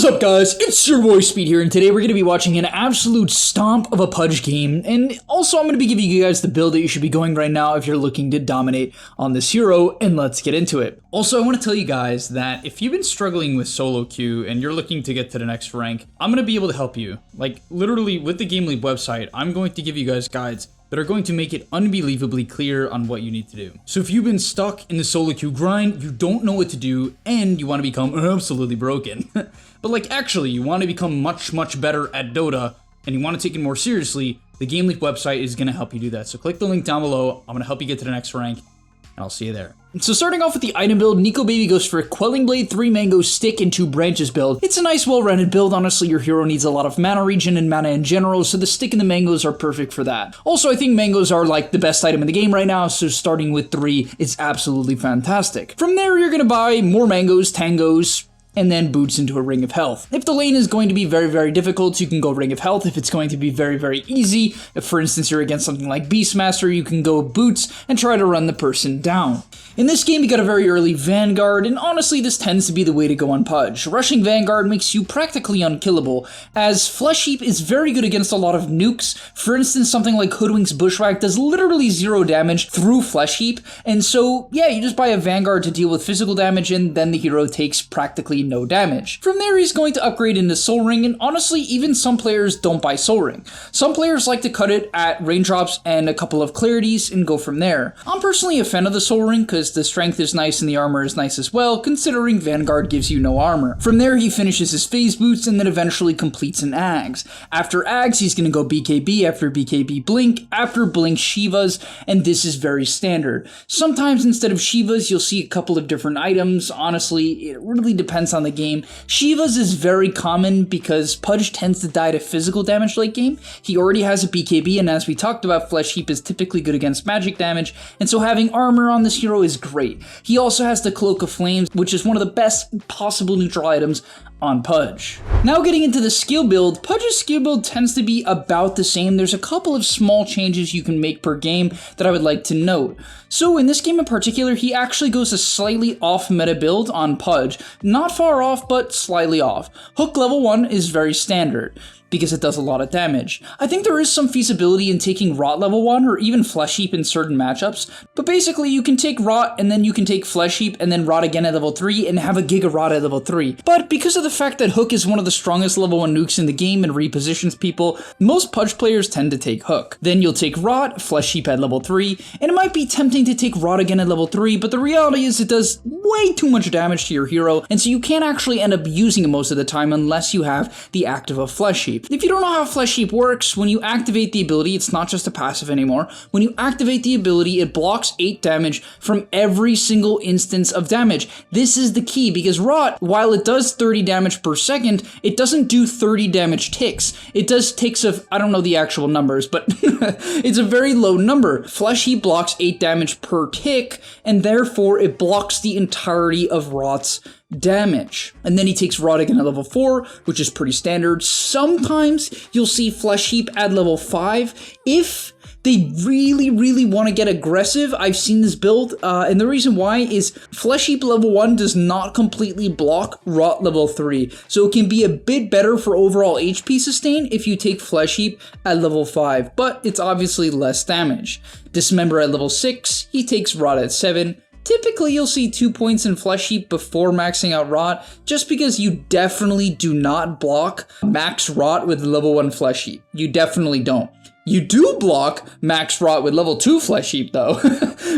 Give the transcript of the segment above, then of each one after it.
What is up, guys? It's your boy Speed here, and today we're going to be watching an absolute stomp of a Pudge game, and also I'm going to be giving you guys the build that you should be going right now if you're looking to dominate on this hero, and let's get into it. Also, I want to tell you guys that if you've been struggling with solo queue and you're looking to get to the next rank, I'm going to be able to help you. Like, literally, with the Game Leap website, I'm going to give you guys guides that are going to make it unbelievably clear on what you need to do. So if you've been stuck in the solo queue grind, you don't know what to do, and you want to become absolutely broken, but like actually you want to become much better at Dota, and you want to take it more seriously, the Game Leap website is going to help you do that. So click the link down below, I'm going to help you get to the next rank, and I'll see you there. So starting off with the item build, Nico Baby goes for a Quelling Blade, 3 Mangoes, Stick, and 2 Branches build. It's a nice, well-rounded build. Honestly, your hero needs a lot of mana regen and mana in general, so the Stick and the Mangoes are perfect for that. Also, I think Mangoes are like the best item in the game right now, so starting with 3 is absolutely fantastic. From there, you're gonna buy more Mangoes, Tangos, and then boots into a Ring of Health. If the lane is going to be very difficult, you can go Ring of Health. If it's going to be very easy, if for instance you're against something like Beastmaster, you can go boots and try to run the person down. In this game, you got a very early Vanguard, and honestly, this tends to be the way to go on Pudge. Rushing Vanguard makes you practically unkillable, as Flesh Heap is very good against a lot of nukes. For instance, something like Hoodwink's Bushwhack does literally 0 damage through Flesh Heap, and so, yeah, you just buy a Vanguard to deal with physical damage, and then the hero takes practically no damage. From there, he's going to upgrade into Soul Ring, and honestly, even some players don't buy Soul Ring. Some players like to cut it at Raindrops and a couple of Clarities and go from there. I'm personally a fan of the Soul Ring, because the strength is nice and the armor is nice as well, considering Vanguard gives you no armor. From there, he finishes his phase boots and then eventually completes an Ags. After Ags, he's going to go BKB, after BKB Blink, after Blink Shivas, and this is very standard. Sometimes instead of Shivas, you'll see a couple of different items. Honestly, it really depends on the game. Shivas is very common because Pudge tends to die to physical damage late game. He already has a BKB, and as we talked about, Flesh Heap is typically good against magic damage, and so having armor on this hero is great. He also has the Cloak of Flames, which is one of the best possible neutral items on Pudge. Now getting into the skill build, Pudge's skill build tends to be about the same. There's a couple of small changes you can make per game that I would like to note. So in this game in particular, he actually goes a slightly off meta build on Pudge. Not far off, but slightly off. Hook level 1 is very standard, because it does a lot of damage. I think there is some feasibility in taking Rot level 1 or even Flesh Heap in certain matchups, but basically you can take Rot and then you can take Flesh Heap and then Rot again at level 3 and have a Giga Rot at level 3. But because of the fact that Hook is one of the strongest level 1 nukes in the game and repositions people, most Pudge players tend to take Hook. Then you'll take Rot, Flesh Heap at level 3, and it might be tempting to take Rot again at level 3, but the reality is it does way too much damage to your hero, and so you can't actually end up using it most of the time unless you have the active of Flesh Heap. If you don't know how Flesh Heap works, when you activate the ability, it's not just a passive anymore. When you activate the ability, it blocks 8 damage from every single instance of damage. This is the key, because Rot, while it does 30 damage per second, it doesn't do 30 damage ticks. It does ticks of, I don't know the actual numbers, but it's a very low number. Flesh Heap blocks 8 damage per tick, and therefore it blocks the entirety of Rot's damage. And then he takes Rot again at level 4, which is pretty standard. Sometimes you'll see Flesh Heap at level 5 if they really want to get aggressive. I've seen this build, and the reason why is Flesh Heap level 1 does not completely block Rot level 3, so it can be a bit better for overall HP sustain if you take Flesh Heap at level 5, but it's obviously less damage. Dismember at level 6, he takes Rot at 7, Typically, you'll see 2 points in Flesh Heap before maxing out Rot, just because you definitely do not block max Rot with level 1 Flesh Heap. You definitely don't. You do block max Rot with level 2 Flesh Heap though,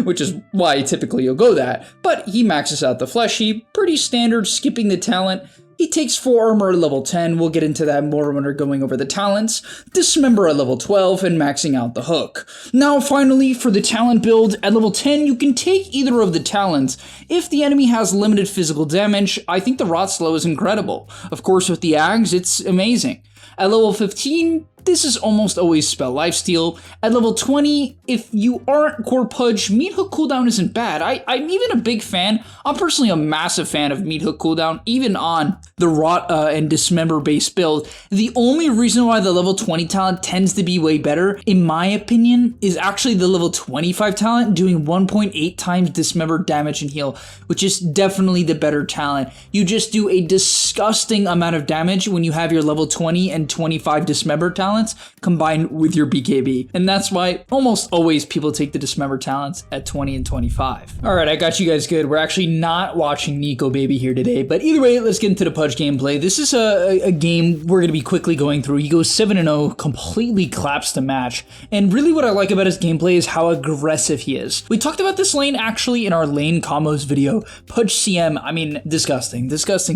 which is why typically you'll go that. But he maxes out the Flesh Heap, pretty standard, skipping the talent. He takes 4 armor at level 10, we'll get into that more when we're going over the talents, Dismember at level 12, and maxing out the Hook. Now finally, for the talent build, at level 10 you can take either of the talents. If the enemy has limited physical damage, I think the Rot Slow is incredible. Of course with the Ags, it's amazing. At level 15, this is almost always Spell Lifesteal. At level 20, if you aren't core Pudge, Meat Hook cooldown isn't bad. I'm even a big fan. I'm personally a massive fan of Meat Hook cooldown, even on the Rot and Dismember base build. The only reason why the level 20 talent tends to be way better, in my opinion, is actually the level 25 talent doing 1.8 times Dismember damage and heal, which is definitely the better talent. You just do a disgusting amount of damage when you have your level 20 and 25 Dismember talents combined with your BKB. And that's why almost always people take the Dismember talents at 20 and 25. Alright, I got you guys good. We're actually not watching Nico Baby here today, but either way, let's get into the Pudge gameplay. This is a game we're going to be quickly going through. He goes 7-0, completely claps the match. And really what I like about his gameplay is how aggressive he is. We talked about this lane actually in our lane combos video. Pudge CM, I mean, disgusting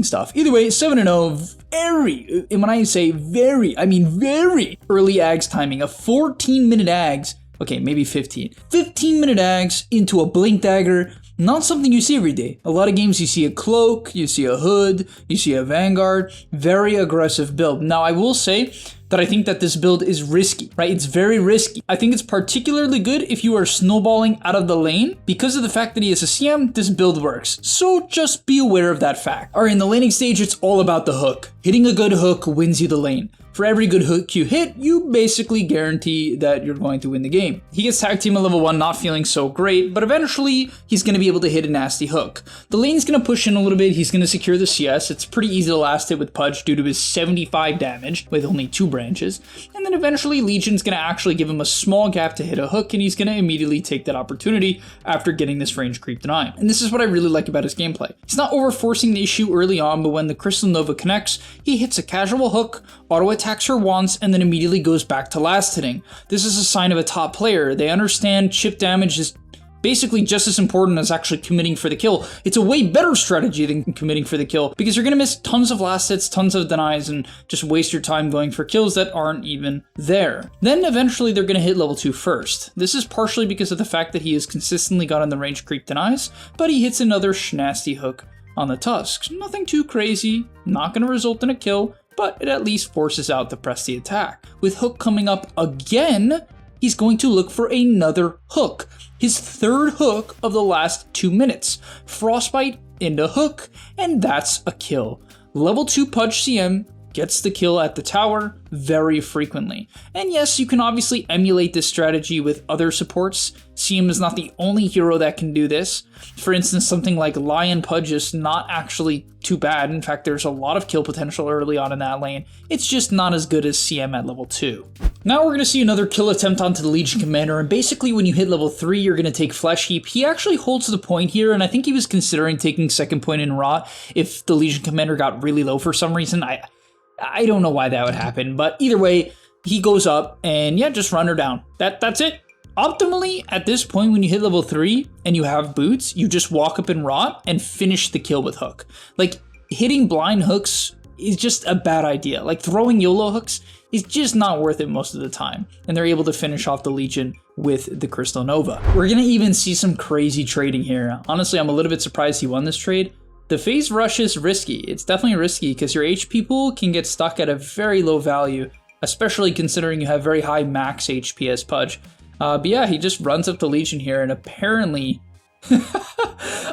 stuff. Either way, 7-0, very, and when I say very, I mean very early Ags timing. A 14-minute Ags, okay, maybe 15. 15-minute Ags into a Blink Dagger. Not something you see every day. A lot of games you see a Cloak, you see a Hood, you see a Vanguard. Very aggressive build. Now I will say that I think that this build is risky, right? It's very risky. I think it's particularly good if you are snowballing out of the lane. Because of the fact that he is a CM, this build works. So just be aware of that fact. All right, in the laning stage, it's all about the hook. Hitting a good hook wins you the lane. For every good hook you hit, you basically guarantee that you're going to win the game. He gets tag team at level 1, not feeling so great, but eventually he's going to be able to hit a nasty hook. The lane's going to push in a little bit, he's going to secure the CS. It's pretty easy to last hit with Pudge due to his 75 damage with only 2 branches. And then eventually Legion's going to actually give him a small gap to hit a hook, and he's going to immediately take that opportunity after getting this range creep deny. And this is what I really like about his gameplay. He's not overforcing the issue early on, but when the Crystal Nova connects, he hits a casual hook, auto attacks her once, and then immediately goes back to last hitting. This is a sign of a top player. They understand chip damage is basically just as important as actually committing for the kill. It's a way better strategy than committing for the kill because you're going to miss tons of last hits, tons of denies, and just waste your time going for kills that aren't even there. Then eventually they're going to hit level 2 first. This is partially because of the fact that he has consistently gotten the range creep denies, but he hits another nasty hook on the tusks. Nothing too crazy, not going to result in a kill, but it at least forces out the press the attack. With hook coming up again, he's going to look for another hook. His third hook of the last 2 minutes. Frostbite into hook, and that's a kill. Level 2 Pudge CM gets the kill at the tower very frequently. And yes, you can obviously emulate this strategy with other supports. CM is not the only hero that can do this. For instance, something like Lion Pudge is not actually too bad. In fact, there's a lot of kill potential early on in that lane. It's just not as good as CM at level 2. Now we're going to see another kill attempt onto the Legion Commander, and basically when you hit level 3, you're going to take Flesh Heap. He actually holds the point here, and I think he was considering taking second point in Rot if the Legion Commander got really low for some reason. I don't know why that would happen, but either way, he goes up, and yeah, just run her down. That's it. Optimally, at this point, when you hit level 3 and you have boots, you just walk up in Rot and finish the kill with hook. Like, hitting blind hooks is just a bad idea. Like, throwing YOLO hooks is just not worth it most of the time. And they're able to finish off the Legion with the Crystal Nova. We're gonna even see some crazy trading here. Honestly, I'm a little bit surprised he won this trade. The phase rush is risky. It's definitely risky because your HP pool can get stuck at a very low value, especially considering you have very high max HP as Pudge. But yeah, he just runs up the Legion here, and apparently...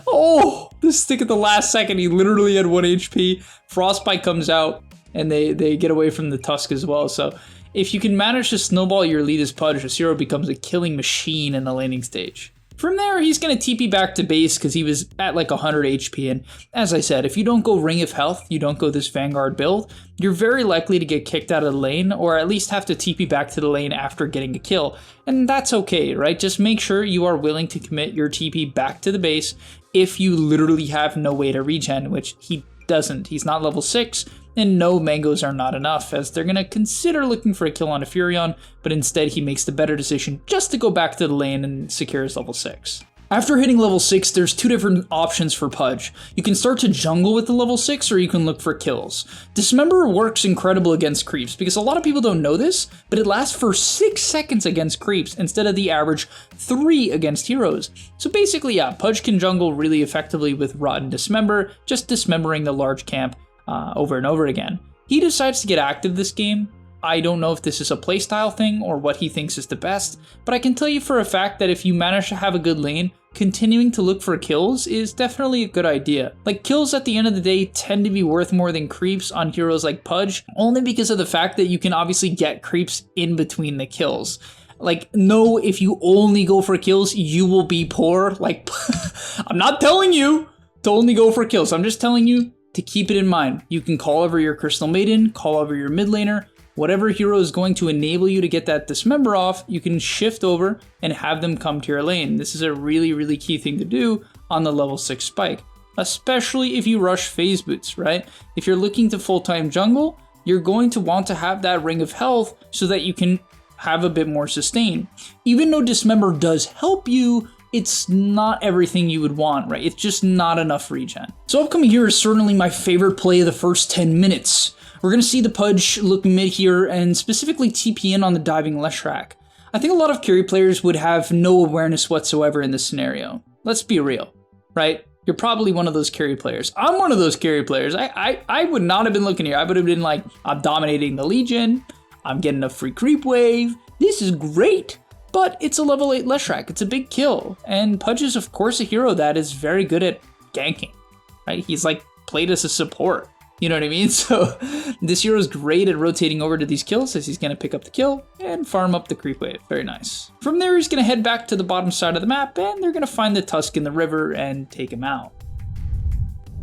oh, the stick at the last second, he literally had 1 HP. Frostbite comes out, and they get away from the Tusk as well. So if you can manage to snowball your lead as Pudge, Asiro becomes a killing machine in the laning stage. From there, he's going to TP back to base because he was at like 100 HP, and as I said, if you don't go Ring of Health, you don't go this Vanguard build, you're very likely to get kicked out of the lane, or at least have to TP back to the lane after getting a kill, and that's okay, right? Just make sure you are willing to commit your TP back to the base if you literally have no way to regen, which he doesn't. He's not level 6, and no mangoes are not enough, as they're going to consider looking for a kill on a Furion, but instead he makes the better decision just to go back to the lane and secure his level 6. After hitting level 6, there's 2 different options for Pudge. You can start to jungle with the level 6, or you can look for kills. Dismember works incredible against creeps, because a lot of people don't know this, but it lasts for 6 seconds against creeps, instead of the average 3 against heroes. So basically, yeah, Pudge can jungle really effectively with Rot and Dismember, just dismembering the large camp over and over again. He decides to get active this game. I don't know if this is a playstyle thing or what he thinks is the best, but I can tell you for a fact that if you manage to have a good lane, continuing to look for kills is definitely a good idea. Like, kills at the end of the day tend to be worth more than creeps on heroes like Pudge, only because of the fact that you can obviously get creeps in between the kills. Like, no, if you only go for kills, you will be poor. Like, I'm not telling you to only go for kills. I'm just telling you to keep it in mind. You can call over your Crystal Maiden, call over your mid laner, whatever hero is going to enable you to get that Dismember off, you can shift over and have them come to your lane. This is a really, really key thing to do on the level 6 spike, especially if you rush phase boots, right? If you're looking to full-time jungle, you're going to want to have that ring of health so that you can have a bit more sustain. Even though Dismember does help you, it's not everything you would want, right? It's just not enough regen. So upcoming here is certainly my favorite play of the first 10 minutes. We're going to see the Pudge look mid here and specifically TP in on the diving Leshrac. I think a lot of carry players would have no awareness whatsoever in this scenario. Let's be real, right? You're probably one of those carry players. I'm one of those carry players. I would not have been looking here. I would have been like, I'm dominating the Legion. I'm getting a free creep wave. This is great. But it's a level 8 Leshrac. It's a big kill. And Pudge is, of course, a hero that is very good at ganking, right? He's like played as a support. You know what I mean? So this hero is great at rotating over to these kills as he's going to pick up the kill and farm up the creep wave. Very nice. From there, he's going to head back to the bottom side of the map and they're going to find the Tusk in the river and take him out.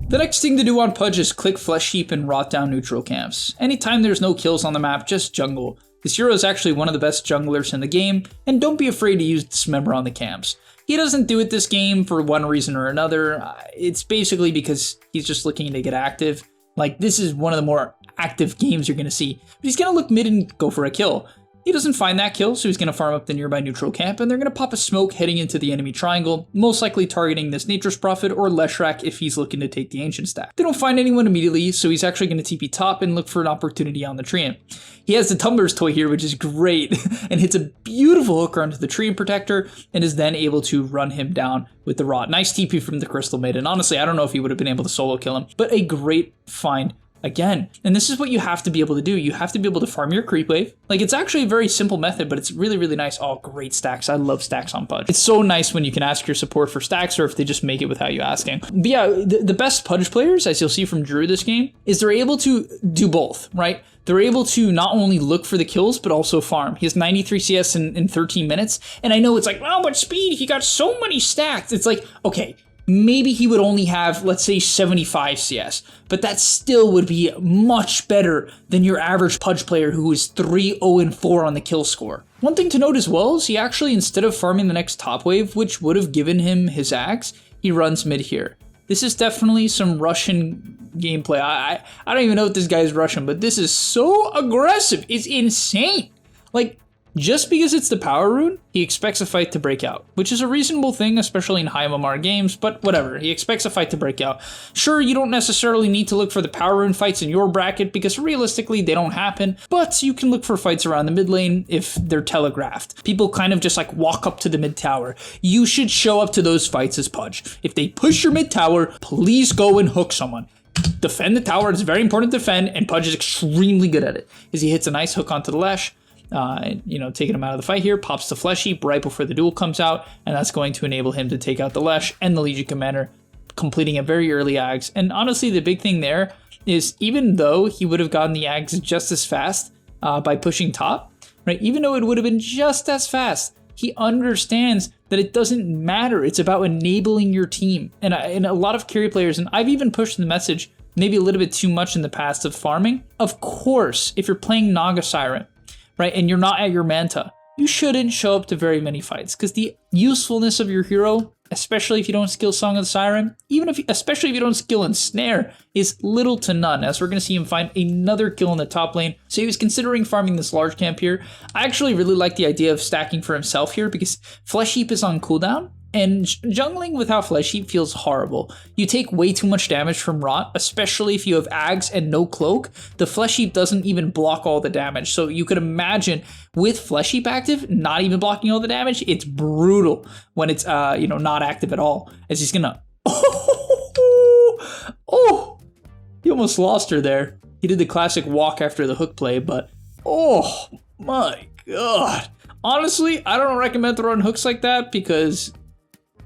The next thing to do on Pudge is click Flesh Heap and rot down neutral camps. Anytime there's no kills on the map, just jungle. This hero is actually one of the best junglers in the game, and don't be afraid to use Dismember on the camps. He doesn't do it this game for one reason or another. It's basically because he's just looking to get active. Like, this is one of the more active games you're going to see. But he's going to look mid and go for a kill. He doesn't find that kill, so he's going to farm up the nearby neutral camp, and they're going to pop a smoke heading into the enemy triangle, most likely targeting this Nature's Prophet or Leshrac if he's looking to take the Ancient stack. They don't find anyone immediately, so he's actually going to TP top and look for an opportunity on the Treant. He has the Tumbler's Toy here, which is great, and hits a beautiful hooker onto the Treant Protector, and is then able to run him down with the Rot. Nice TP from the Crystal Maiden. Honestly, I don't know if he would have been able to solo kill him, but a great find again. And this is what you have to be able to do. You have to be able to farm your creep wave. Like, it's actually a very simple method, but it's really, really nice. Oh, great stacks. I love stacks on Pudge. It's so nice when you can ask your support for stacks or if they just make it without you asking. But yeah, the best Pudge players, as you'll see from Drew this game, is they're able to do both, right? They're able to not only look for the kills, but also farm. He has 93 CS in 13 minutes. And I know it's like, wow, but speed, he got so many stacks. It's like, okay, maybe he would only have, let's say, 75 CS, but that still would be much better than your average Pudge player who is 3-0-4 on the kill score. One thing to note as well is he actually, instead of farming the next top wave, which would have given him his axe, he runs mid here. This is definitely some Russian gameplay. I don't even know if this guy is Russian, but this is so aggressive. It's insane. Like, just because it's the power rune, he expects a fight to break out, which is a reasonable thing, especially in high MMR games, but whatever, he expects a fight to break out. Sure, you don't necessarily need to look for the power rune fights in your bracket because realistically they don't happen, but you can look for fights around the mid lane if they're telegraphed. People kind of just like walk up to the mid tower. You should show up to those fights as Pudge. If they push your mid tower, please go and hook someone. Defend the tower, it's very important to defend, and Pudge is extremely good at it, as he hits a nice hook onto the Lesh. Taking him out of the fight here, pops the Flesh Heap right before the duel comes out, and that's going to enable him to take out the Lesh and the Legion Commander, completing a very early Ags. And honestly, the big thing there is even though he would have gotten the Ags just as fast by pushing top, right? Even though it would have been just as fast, he understands that it doesn't matter. It's about enabling your team. And a lot of carry players, and I've even pushed the message maybe a little bit too much in the past of farming. Of course, if you're playing Naga Siren, right, and you're not at your Manta, you shouldn't show up to very many fights because the usefulness of your hero, especially if you don't skill Song of the Siren, especially if you don't skill Ensnare, is little to none, as we're going to see him find another kill in the top lane. So he was considering farming this large camp here. I actually really like the idea of stacking for himself here because Flesh Heap is on cooldown, and jungling without Flesh Heap feels horrible. You take way too much damage from Rot, especially if you have Ags and no Cloak. The Flesh Heap doesn't even block all the damage. So you could imagine with Flesh Heap active, not even blocking all the damage, it's brutal when it's not active at all. As he's gonna oh, he almost lost her there. He did the classic walk after the hook play, but oh my god. Honestly, I don't recommend throwing hooks like that because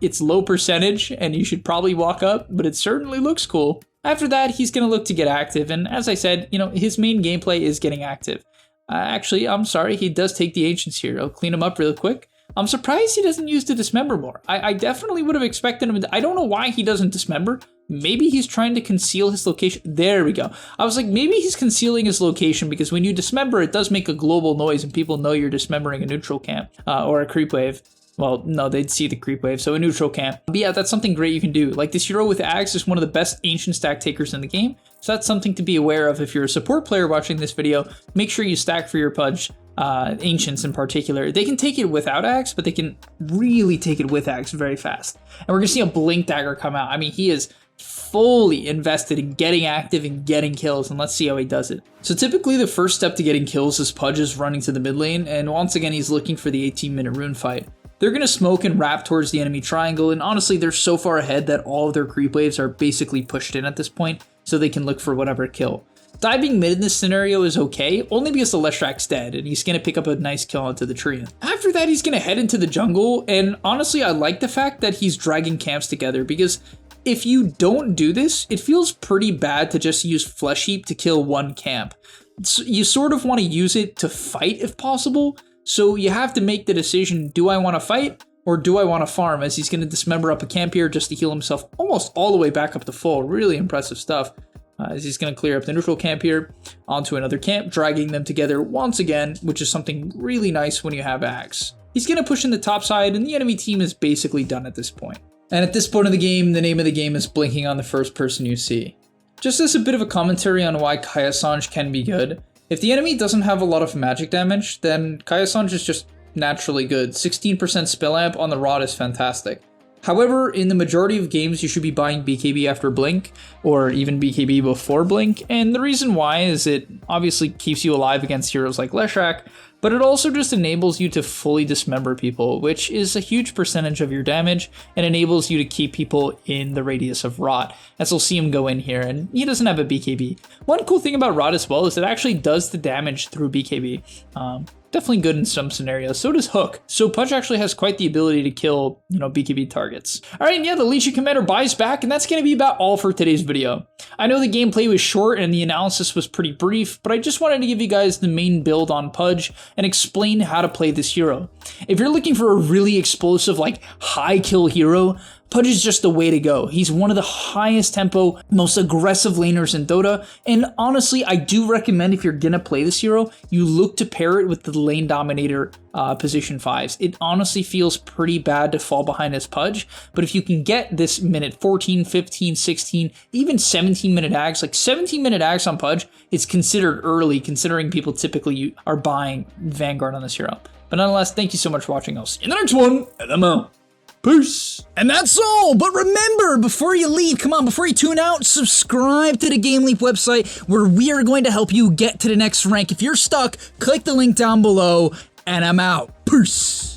It's low percentage, and you should probably walk up, but it certainly looks cool. After that, he's going to look to get active, and as I said, you know, his main gameplay is getting active. Actually, I'm sorry, he does take the Ancients here. I'll clean him up real quick. I'm surprised he doesn't use the Dismember more. I definitely would have expected him to, I don't know why he doesn't Dismember. Maybe he's trying to conceal his location. There we go. I was like, maybe he's concealing his location because when you Dismember, it does make a global noise and people know you're Dismembering a neutral camp or a creep wave. Well, no, they'd see the creep wave, so a neutral camp. But yeah, that's something great you can do. Like, this hero with Axe is one of the best Ancient stack takers in the game, so that's something to be aware of if you're a support player watching this video. Make sure you stack for your Pudge, Ancients in particular. They can take it without Axe, but they can really take it with Axe very fast. And we're gonna see a Blink Dagger come out. I mean, he is fully invested in getting active and getting kills, and let's see how he does it. So typically the first step to getting kills is Pudge is running to the mid lane, and once again he's looking for the 18-minute rune fight. They're going to smoke and wrap towards the enemy triangle, and honestly, they're so far ahead that all of their creep waves are basically pushed in at this point, so they can look for whatever kill. Diving mid in this scenario is okay, only because the Leshrak's dead, and he's going to pick up a nice kill onto the tree. After that, he's going to head into the jungle, and honestly, I like the fact that he's dragging camps together, because if you don't do this, it feels pretty bad to just use Flesh Heap to kill one camp. So you sort of want to use it to fight if possible, so you have to make the decision, do I want to fight or do I want to farm, as he's going to Dismember up a camp here just to heal himself almost all the way back up to full. Really impressive stuff. As he's going to clear up the neutral camp here onto another camp, dragging them together once again, which is something really nice when you have Axe. He's going to push in the top side, and the enemy team is basically done at this point. And at this point of the game, the name of the game is blinking on the first person you see. Just as a bit of a commentary on why Kaya-Sange can be good, if the enemy doesn't have a lot of magic damage, then Kaya-Sange is just naturally good. 16% Spell Amp on the Rod is fantastic. However, in the majority of games, you should be buying BKB after Blink, or even BKB before Blink, and the reason why is it obviously keeps you alive against heroes like Leshrak, but it also just enables you to fully Dismember people, which is a huge percentage of your damage, and enables you to keep people in the radius of Rot, as we'll see him go in here, and he doesn't have a BKB. One cool thing about Rot as well is it actually does the damage through BKB. Definitely good in some scenarios. So does Hook. So Pudge actually has quite the ability to kill, you know, BKB targets. All right, and yeah, the Legion Commander buys back, and that's going to be about all for today's video. I know the gameplay was short and the analysis was pretty brief, but I just wanted to give you guys the main build on Pudge and explain how to play this hero. If you're looking for a really explosive, like, high kill hero, Pudge is just the way to go. He's one of the highest tempo, most aggressive laners in Dota, and honestly, I do recommend if you're gonna play this hero, you look to pair it with the lane dominator position 5s. It honestly feels pretty bad to fall behind as Pudge, but if you can get this minute 14, 15, 16, even 17-minute ags, like 17-minute ags on Pudge, it's considered early, considering people typically are buying Vanguard on this hero. But nonetheless, thank you so much for watching. I'll see you in the next one, and I'm out. Peace. And that's all, but remember, before you leave, come on, before you tune out, subscribe to the Game Leap website where we are going to help you get to the next rank. If you're stuck, click the link down below, and I'm out. Peace.